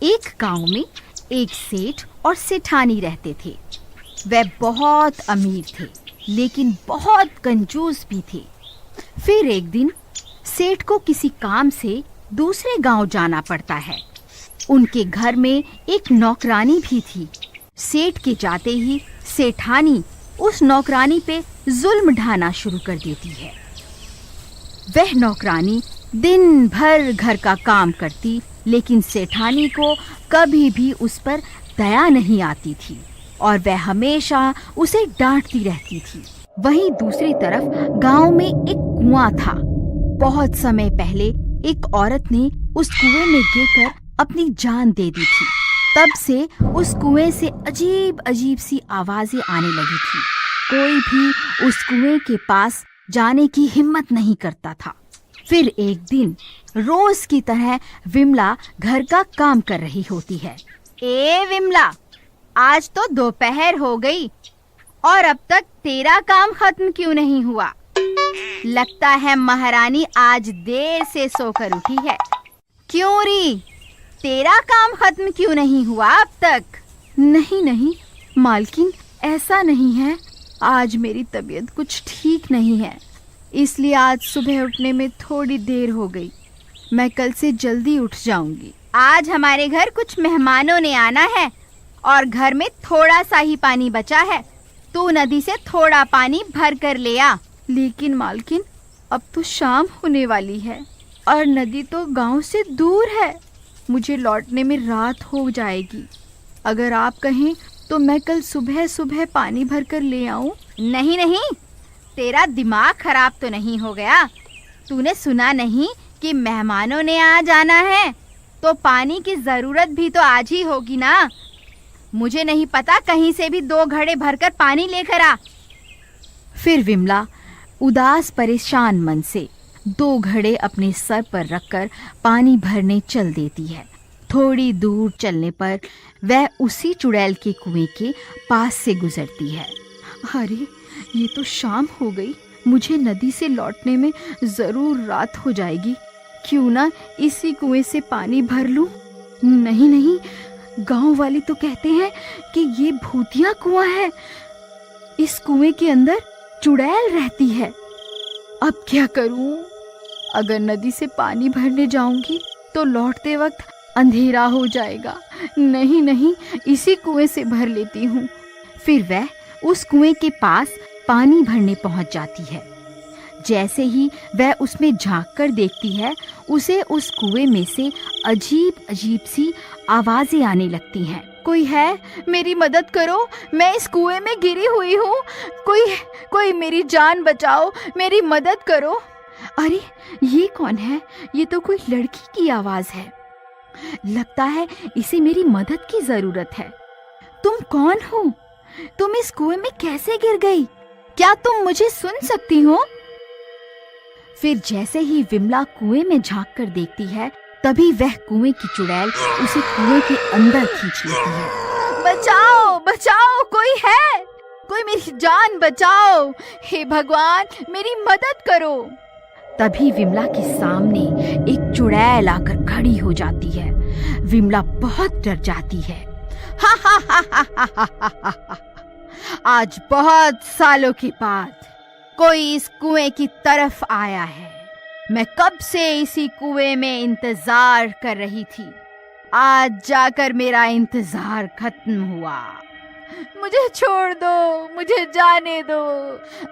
एक गांव में एक सेठ और सेठानी रहते थे। वे बहुत अमीर थे, लेकिन बहुत कंजूस भी थे। फिर एक दिन सेठ को किसी काम से दूसरे गांव जाना पड़ता है। उनके घर में एक नौकरानी भी थी। सेठ के जाते ही सेठानी उस नौकरानी पे जुल्म ढाना शुरू कर देती है। वह नौकरानी दिन भर घर का काम करती, लेकिन सेठानी को कभी भी उस पर दया नहीं आती थी और वह हमेशा उसे डांटती रहती थी। वहीं दूसरी तरफ गांव में एक कुआं था। बहुत समय पहले एक औरत ने उस कुएं में गिरकर अपनी जान दे दी थी। तब से उस कुएं से अजीब अजीब सी आवाजें आने लगी थी। कोई भी उस कुएं के पास जाने की हिम्मत नहीं करता था। फिर एक दिन रोज की तरह विमला घर का काम कर रही होती है। ए विमला, आज तो दोपहर हो गई और अब तक तेरा काम खत्म क्यों नहीं हुआ? लगता है महारानी आज देर से सोकर उठी है। क्यों री, तेरा काम खत्म क्यों नहीं हुआ अब तक? नहीं नहीं मालकिन, ऐसा नहीं है। आज मेरी तबीयत कुछ ठीक नहीं है, इसलिए आज सुबह उठने में थोड़ी देर हो गई। मैं कल से जल्दी उठ जाऊंगी। आज हमारे घर कुछ मेहमानों ने आना है और घर में थोड़ा सा ही पानी बचा है। तू नदी से थोड़ा पानी भर कर ले आ। लेकिन मालकिन, अब तो शाम होने वाली है और नदी तो गांव से दूर है। मुझे लौटने में रात हो जाएगी। अगर आप कहें तो मैं कल सुबह सुबह पानी भर कर ले आऊं? नहीं नहीं, तेरा दिमाग खराब तो नहीं हो गया? तूने सुना नहीं कि मेहमानों ने आ जाना है, तो पानी की जरूरत भी तो आज ही होगी ना। मुझे नहीं पता, कहीं से भी 2 घड़े भरकर पानी लेकर आ। फिर विमला उदास परेशान मन से 2 घड़े अपने सर पर रखकर पानी भरने चल देती है। थोड़ी दूर चलने पर वह उसी चुड़ैल के कुएं के पास से गुजरती है। अरे, ये तो शाम हो गई। मुझे नदी से लौटने में जरूर रात हो जाएगी। क्यों ना इसी कुएं से पानी भर लूं? नहीं नहीं, गांव वाले तो कहते हैं कि ये भूतिया कुआं है। इस कुएं के अंदर चुड़ैल रहती है। अब क्या करूं? अगर नदी से पानी भरने जाऊंगी तो लौटते वक्त अंधेरा हो जाएगा। नहीं नहीं, इसी कुएं से भर लेती हूँ। फिर वह उस कुएं के पास पानी भरने पहुंच जाती है। जैसे ही वह उसमें झांक कर देखती है, उसे उस कुएं में से अजीब अजीब सी आवाजें आने लगती हैं। कोई है? मेरी मदद करो, मैं इस कुएं में गिरी हुई हूँ। कोई मेरी जान बचाओ, मेरी मदद करो। अरे, ये कौन है? ये तो कोई लड़की की आवाज है। लगता है इसे मेरी मदद की जरूरत है। तुम कौन हो? तुम इस कुएं में कैसे गिर गई? क्या तुम मुझे सुन सकती हो? फिर जैसे ही विमला कुएं में झांक कर देखती है, तभी वह कुएं की चुड़ैल उसे कुएं के अंदर खींच लेती है। बचाओ बचाओ, कोई है? कोई मेरी जान बचाओ। हे भगवान, मेरी मदद करो। तभी विमला के सामने एक चुड़ैल आकर खड़ी हो जाती है। विमला बहुत डर जाती है। हा हा हा हा हा हा हा हा। आज बहुत सालों के बाद कोई इस कुएं की तरफ आया है। मैं कब से इसी कुएं में इंतजार कर रही थी। आज जाकर मेरा इंतजार खत्म हुआ। मुझे छोड़ दो, मुझे जाने दो।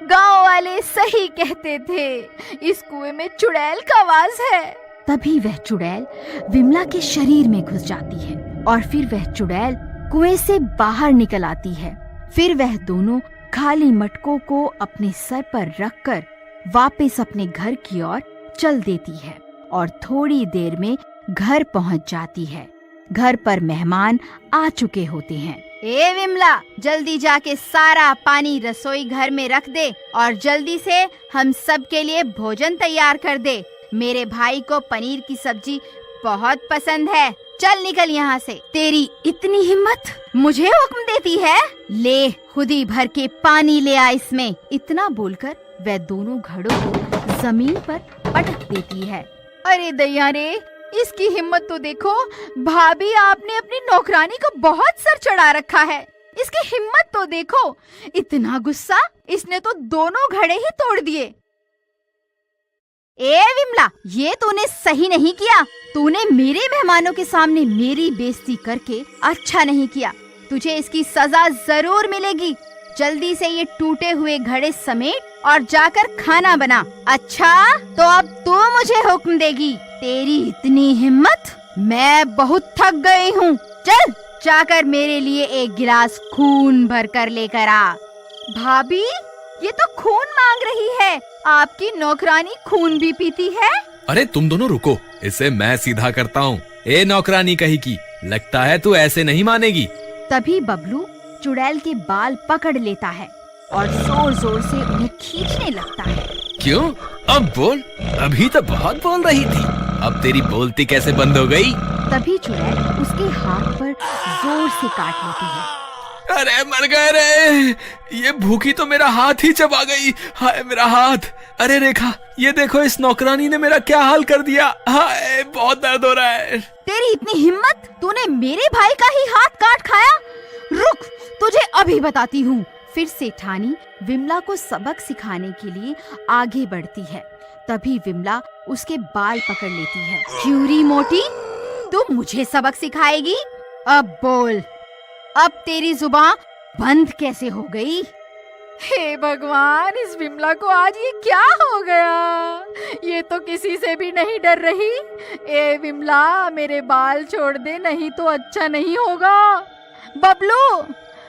गांव वाले सही कहते थे, इस कुएं में चुड़ैल का वास है। तभी वह चुड़ैल विमला के शरीर में घुस जाती है और फिर वह चुड़ैल कुएं से बाहर निकल आती है। फिर वह दोनों खाली मटकों को अपने सर पर रखकर वापस अपने घर की ओर चल देती है और थोड़ी देर में घर पहुंच जाती है। घर पर मेहमान आ चुके होते हैं। ए विमला, जल्दी जाके सारा पानी रसोई घर में रख दे और जल्दी से हम सब के लिए भोजन तैयार कर दे। मेरे भाई को पनीर की सब्जी बहुत पसंद है। चल निकल यहाँ से। तेरी इतनी हिम्मत, मुझे हुक्म देती है? ले, खुद ही भर के पानी ले आ इसमें। इतना बोलकर वह दोनों घड़ों को जमीन पर पटक देती है। अरे दैया रे, इसकी हिम्मत तो देखो। भाभी, आपने अपनी नौकरानी को बहुत सर चढ़ा रखा है। इसकी हिम्मत तो देखो। इतना गुस्सा, इसने तो दोनों घड़े ही तोड़ दिए। ए विमला, ये तूने सही नहीं किया। तूने मेरे मेहमानों के सामने मेरी बेइज्जती करके अच्छा नहीं किया। तुझे इसकी सजा जरूर मिलेगी। जल्दी से ये टूटे हुए घड़े समेट और जाकर खाना बना। अच्छा, तो अब तू मुझे हुक्म देगी? तेरी इतनी हिम्मत? मैं बहुत थक गई हूँ। चल, जाकर मेरे लिए एक गिलास खून भर कर लेकर आ। भाभी, ये तो खून मांग रही है। आपकी नौकरानी खून भी पीती है? अरे तुम दोनों रुको, इसे मैं सीधा करता हूँ। ए नौकरानी कहीं की, लगता है तू ऐसे नहीं मानेगी। तभी बबलू चुड़ैल के बाल पकड़ लेता है और जोर जोर से उन्हें खींचने लगता है। क्यों? अब बोल। अभी तो बहुत बोल रही थी, अब तेरी बोलती कैसे बंद हो गई? तभी चुड़ैल उसके हाथ पर जोर से काट लेती है। अरे मर गए रे, ये भूखी तो मेरा हाथ ही चबा गई। हाय मेरा हाथ। अरे रेखा, ये देखो इस नौकरानी ने मेरा क्या हाल कर दिया। हाय, बहुत दर्द हो रहा है। तेरी इतनी हिम्मत, तूने मेरे भाई का ही हाथ काट खाया? रुक, तुझे अभी बताती हूँ। फिर सेठानी विमला को सबक सिखाने के लिए आगे बढ़ती है। तभी विमला उसके बाल पकड़ लेती है। क्यूरी मोटी, तू मुझे सबक सिखाएगी? अब बोल, अब तेरी जुबान बंद कैसे हो गई? हे भगवान, इस विमला को आज ये क्या हो गया? ये तो किसी से भी नहीं डर रही। ए विमला, मेरे बाल छोड़ दे, नहीं तो अच्छा नहीं होगा। बबलू,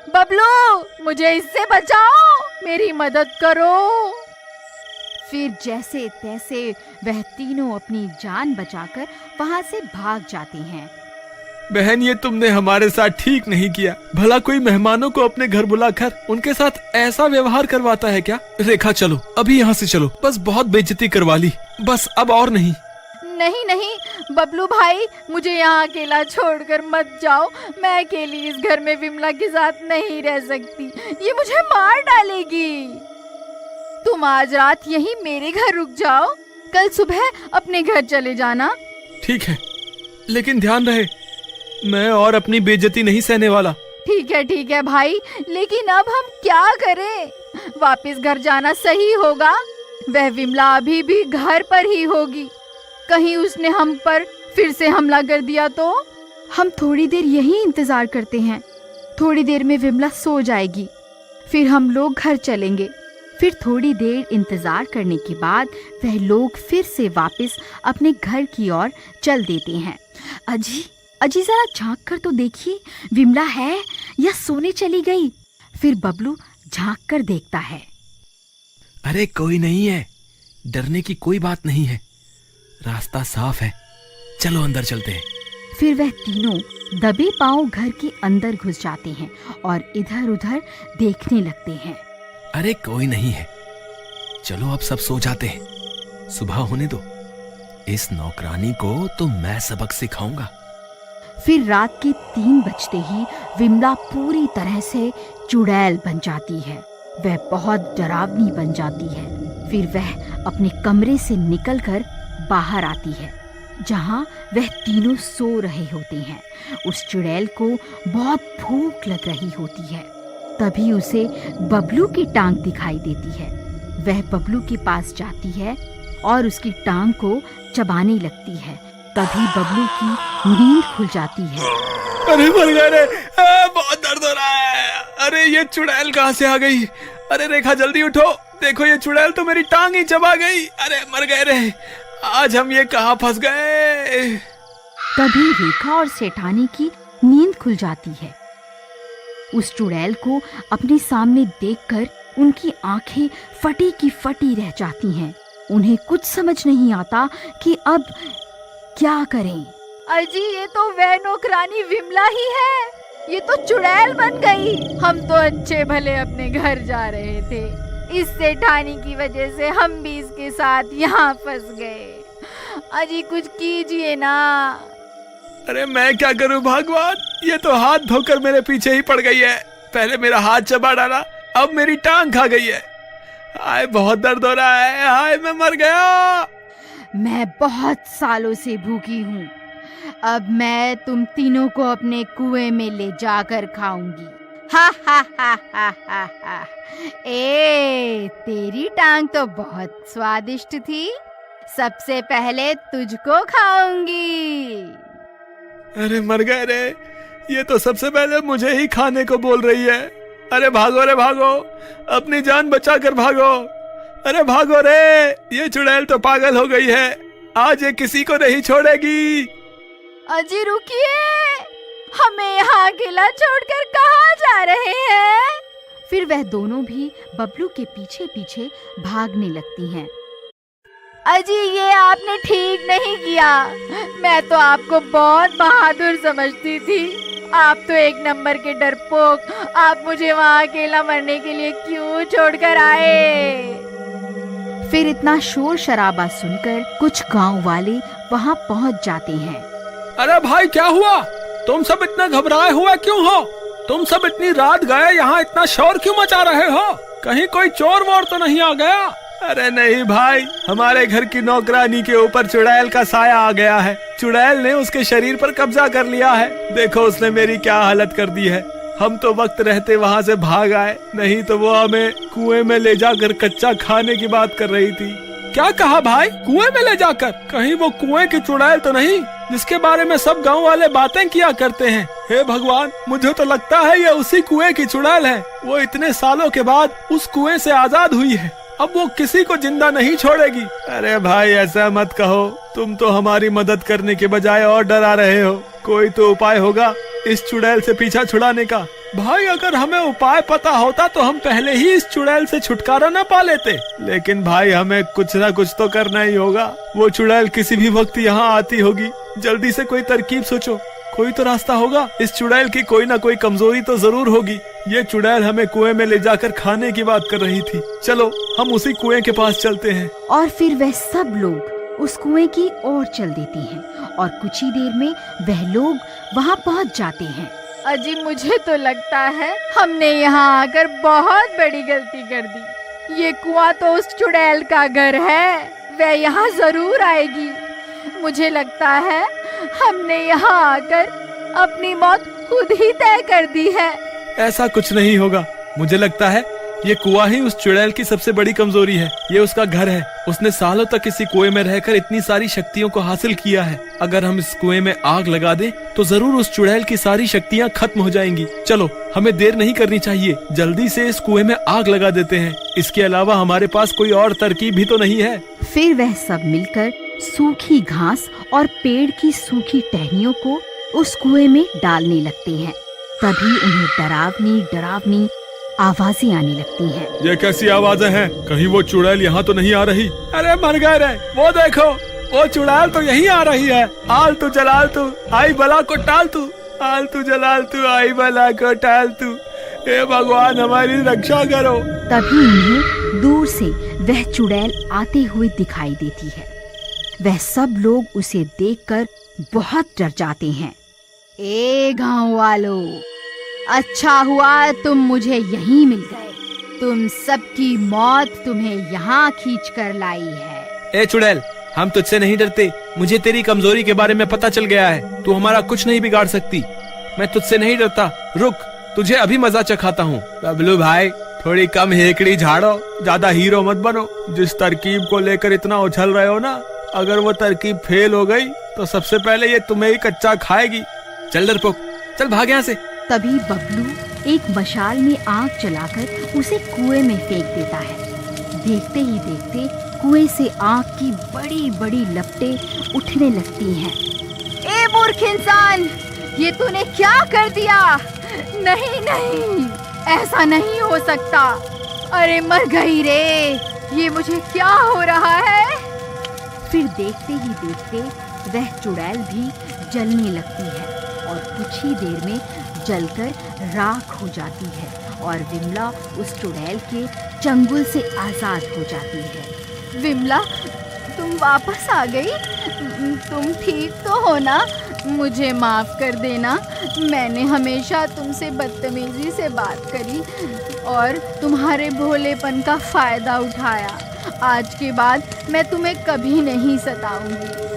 बबलू, मुझे इससे बचाओ, मेरी मदद करो। फिर जैसे तैसे वह तीनों अपनी जान बचाकर वहां से भाग जाते हैं। बहन, ये तुमने हमारे साथ ठीक नहीं किया। भला कोई मेहमानों को अपने घर बुलाकर उनके साथ ऐसा व्यवहार करवाता है क्या? रेखा, चलो अभी यहाँ से चलो। बस बहुत बेइज्जती करवा ली, बस अब और नहीं। नहीं नहीं बबलू भाई, मुझे यहाँ अकेला छोड़कर मत जाओ। मैं अकेली इस घर में विमला के साथ नहीं रह सकती, ये मुझे मार डालेगी। तुम आज रात यहीं मेरे घर रुक जाओ, कल सुबह अपने घर चले जाना। ठीक है, लेकिन ध्यान रहे, मैं और अपनी बेइज्जती नहीं सहने वाला। ठीक है भाई, लेकिन अब हम क्या करें? वापस घर जाना सही होगा। वह विमला अभी भी घर पर ही होगी। कहीं उसने हम पर फिर से हमला कर दिया तो? हम थोड़ी देर यहीं इंतजार करते हैं। थोड़ी देर में विमला सो जाएगी, फिर हम लोग घर चलेंगे। फिर थोड़ी देर इंतजार करने के बाद वह लोग फिर से वापस अपने घर की ओर चल देते हैं। अजी जरा झांक कर तो देखिए, विमला है या सोने चली गई? फिर बबलू झांक कर देखता है। अरे कोई नहीं है, डरने की कोई बात नहीं है, रास्ता साफ है, चलो अंदर चलते हैं। फिर वह तीनों दबे पांव घर के अंदर घुस जाते हैं और इधर उधर देखने लगते हैं। अरे कोई नहीं है, चलो अब सब सो जाते हैं, सुबह होने दो। इस नौकरानी को तो मैं सबक सिखाऊंगा। फिर रात के 3 बजते ही विमला पूरी तरह से चुड़ैल बन जाती है। वह बहुत डरावनी बन जाती है। फिर वह अपने कमरे से निकलकर बाहर आती है, जहां वह तीनों सो रहे होते हैं। उस चुड़ैल को बहुत भूख लग रही होती है। तभी उसे बबलू की टांग दिखाई देती है। वह बबलू के पास जाती है और उसकी टांग को चबाने लगती है। तभी बबलू की नींद खुल जाती है। अरे मर गए रे, बहुत दर्द हो रहा है। अरे ये चुड़ैल कहाँ से आ गई? अरे रेखा जल्दी उठो, देखो ये चुड़ैल तो मेरी टांग ही चबा गई। अरे मर गए रे, आज हम ये कहाँ फंस गए? तभी रेखा और सेठानी की नींद खुल जाती है। उस चुड़ैल को अपने सामने देखकर उनकी आंखें फटी की फटी रह जाती हैं। उन्हें कुछ समझ नहीं आता कि अब क्या करें। अजी, ये तो वह नौकरानी विमला ही है, ये तो चुड़ैल बन गई। हम तो अच्छे भले अपने घर जा रहे थे, इस सेठानी की वजह से हम भी इसके साथ यहाँ फंस गए। अजी कुछ कीजिए ना। अरे मैं क्या करूं भगवान, ये तो हाथ धोकर मेरे पीछे ही पड़ गई है। पहले मेरा हाथ चबा डाला, अब मेरी टांग खा गई है। हाय बहुत दर्द हो रहा है, हाय मैं मर गया। मैं बहुत सालों से भूखी हूँ। अब मैं तुम तीनों को अपने कुएं में ले जाकर खाऊंगी। हा हा हा हा हा हा। ए, तेरी टांग तो बहुत स्वादिष्ट थी। सबसे पहले तुझको खाऊंगी। अरे मर गए रे, ये तो सबसे पहले मुझे ही खाने को बोल रही है। अरे भागो रे भागो, अपनी जान बचा कर भागो। अरे भागो रे, ये चुड़ैल तो पागल हो गई है, आज ये किसी को नहीं छोड़ेगी। अजी रुकिए, हमें यहाँ अकेला छोड़कर कहाँ जा रहे हैं? फिर वह दोनों भी बबलू के पीछे पीछे भागने लगती हैं। अजी ये आपने ठीक नहीं किया। मैं तो आपको बहुत बहादुर समझती थी। आप तो एक नंबर के डरपोक। आप मुझे वहाँ अकेला मरने के लिए क्यों छोड़कर आए? फिर इतना शोर शराबा सुनकर कुछ गांव वाले वहां पहुंच जाते हैं। अरे भाई क्या हुआ? तुम सब इतना घबराए हुए क्यों हो? तुम सब इतनी रात गए यहाँ इतना शोर क्यों मचा रहे हो? कहीं कोई चोर वोर तो नहीं आ गया? अरे नहीं भाई, हमारे घर की नौकरानी के ऊपर चुड़ैल का साया आ गया है। चुड़ैल ने उसके शरीर पर कब्जा कर लिया है। देखो उसने मेरी क्या हालत कर दी है। हम तो वक्त रहते वहाँ से भाग आए, नहीं तो वो हमें कुएं में ले जाकर कच्चा खाने की बात कर रही थी। क्या कहा भाई? कुएं में ले जाकर? कहीं वो कुएं की चुड़ैल तो नहीं जिसके बारे में सब गांव वाले बातें किया करते हैं? हे भगवान, मुझे तो लगता है ये उसी कुएं की चुड़ैल है। वो इतने सालों के बाद उस कुएं से आजाद हुई है, अब वो किसी को जिंदा नहीं छोड़ेगी। अरे भाई ऐसा मत कहो, तुम तो हमारी मदद करने के बजाय और डरा रहे हो। कोई तो उपाय होगा इस चुड़ैल से पीछा छुड़ाने का। भाई अगर हमें उपाय पता होता तो हम पहले ही इस चुड़ैल से छुटकारा न पा लेते। लेकिन भाई हमें कुछ ना कुछ तो करना ही होगा। वो चुड़ैल किसी भी वक्त यहाँ आती होगी। जल्दी से कोई तरकीब सोचो, कोई तो रास्ता होगा। इस चुड़ैल की कोई ना कोई कमजोरी तो जरूर होगी। ये चुड़ैल हमें कुएं में ले जाकर खाने की बात कर रही थी। चलो हम उसी कुएं के पास चलते हैं। और फिर वह सब लोग उस कुएं की ओर चल देते हैं और कुछ ही देर में वह लोग वहां पहुंच जाते हैं। अजी मुझे तो लगता है हमने यहाँ आकर बहुत बड़ी गलती कर दी। ये कुआं तो उस चुड़ैल का घर है, वह यहाँ जरूर आएगी। मुझे लगता है हमने यहाँ आकर अपनी मौत खुद ही तय कर दी है। ऐसा कुछ नहीं होगा। मुझे लगता है ये कुआं ही उस चुड़ैल की सबसे बड़ी कमजोरी है। ये उसका घर है। उसने सालों तक इसी कुएं में रहकर इतनी सारी शक्तियों को हासिल किया है। अगर हम इस कुएं में आग लगा दें तो जरूर उस चुड़ैल की सारी शक्तियां खत्म हो जाएंगी। चलो हमें देर नहीं करनी चाहिए, जल्दी से इस कुएं में आग लगा देते हैं। इसके अलावा हमारे पास कोई और तरकीब भी तो नहीं है। फिर वह सब मिलकर सूखी घास और पेड़ की सूखी टहनियों को उस कुएं में डालने लगते हैं। तभी उन्हें डरावनी डरावनी आवाजें आने लगती हैं। ये कैसी आवाजें हैं? कहीं वो चुड़ैल यहाँ तो नहीं आ रही? अरे मर गए रे, वो देखो वो चुड़ैल तो यहीं आ रही है। आल तू जलाल तू आई बला को टाल तू, आल तू जलाल तू आई बला को टाल तू। हे भगवान हमारी रक्षा करो। तभी उन्हें दूर से वह चुड़ैल आते हुए दिखाई देती है। वह सब लोग उसे देखकर बहुत डर जाते हैं। ए गांव वालों, अच्छा हुआ तुम मुझे यहीं मिल गए। तुम सबकी मौत तुम्हें यहाँ खींच कर लाई है। ए चुड़ैल, हम तुझसे नहीं डरते। मुझे तेरी कमजोरी के बारे में पता चल गया है। तू हमारा कुछ नहीं बिगाड़ सकती। मैं तुझसे नहीं डरता। रुक, तुझे अभी मजा चखाता हूँ। बबलू भाई थोड़ी कम हेकड़ी झाड़ो, ज्यादा हीरो मत बनो। जिस तरकीब को लेकर इतना उछल रहे हो ना, अगर वो तरकीब फेल हो गई तो सबसे पहले ये तुम्हें ही कच्चा खाएगी। चल डरपोक, चल भाग यहाँ से। तभी बबलू एक मशाल में आग जलाकर उसे कुएं में फेंक देता है। देखते ही देखते कुएं से आग की बड़ी बड़ी लपटें उठने लगती हैं। ए मूर्ख इंसान, ये तूने क्या कर दिया? नहीं नहीं, ऐसा नहीं हो सकता। अरे मर गई रे, ये मुझे क्या हो रहा है? फिर देखते ही देखते वह चुड़ैल भी जलने लगती है और कुछ ही देर में जलकर राख हो जाती है और विमला उस चुड़ैल के चंगुल से आजाद हो जाती है। विमला, तुम वापस आ गई? तुम ठीक तो हो ना? मुझे माफ कर देना, मैंने हमेशा तुमसे बदतमीजी से बात करी और तुम्हारे भोलेपन का फायदा उठाया। आज के बाद मैं तुम्हें कभी नहीं सताऊंगी।